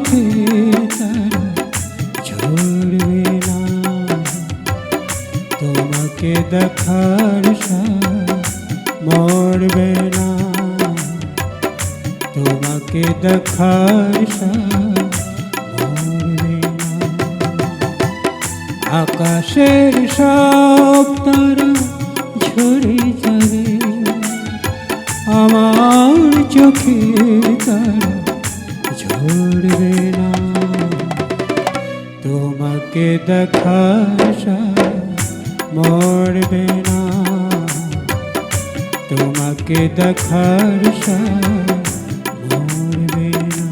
চোখের তারা ঝরবে না। তোমাকে দেখার সাথ মরবে না, তোমাকে দেখার সাথ মরবে না। আকাশের সব তারা ঝরে যাবে, আমার চোখের তারা ঝরবে না। তোমাকে দেখার সাথ মরবে না, তোমাকে দেখার সাথ মরবে না।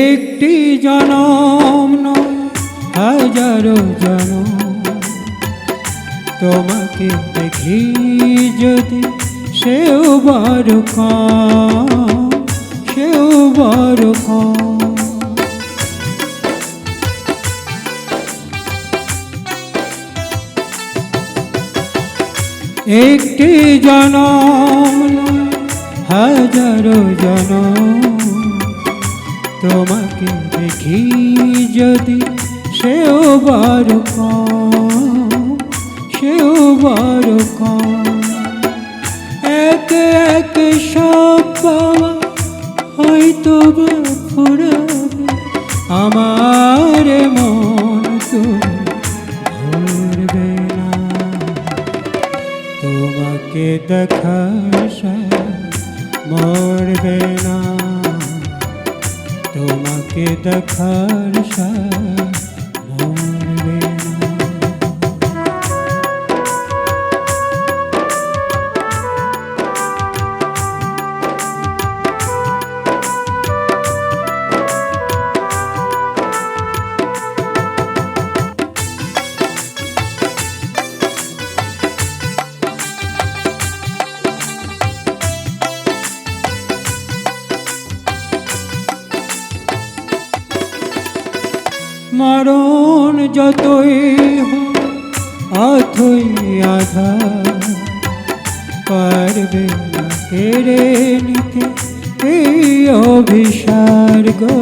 একটি জনম নয় হাজারো জনম, তোমাকে দেখি যদি সেও বড় কম, সেও বড় কম। একটি জনম নয় হাজারো জনম, তোমাকে দেখি যদি সেও বড় কম, সেও বড় কম। এক এক সব পাওয়া হয়তো বা ফুরাবে, আমার মন তো ভরবে না। তোমাকে দেখার সাথ মরবে না, তোমাকে দেখার সাথ মরবে না। মরণ যতই হোক অথই আধার, পারবে না কেড়ে নিতে এই অভিসার গো,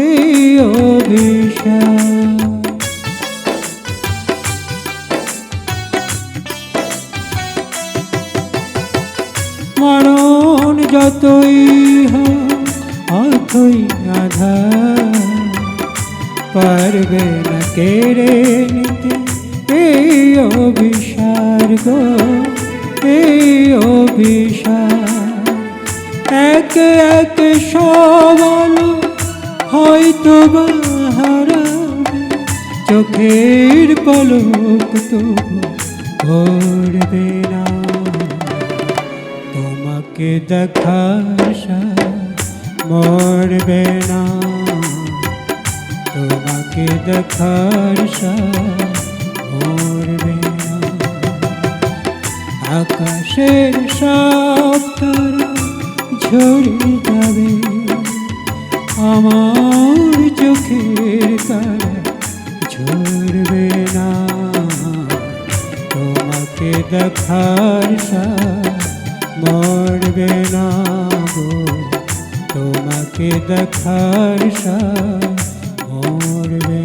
এই অভিসার। মরণ যতই হোক অথই আধার, পারবে না কেড়ে নিতে এই অভিসার গো, এই অভিসার। এক এক সবাল হয়তো বা হারাবে, চোখের পলক তবু ভরবে না। তোমাকে দেখার সাথ মরবে না, তোমাকে দেখার সাথ মরবে না। আকাশের সব তারা ঝরে যাবে, আমার চোখের তারা ঝরবে না। তোমাকে দেখার সাথ মরবে না গো, তোমাকে দেখার সাথ মরবে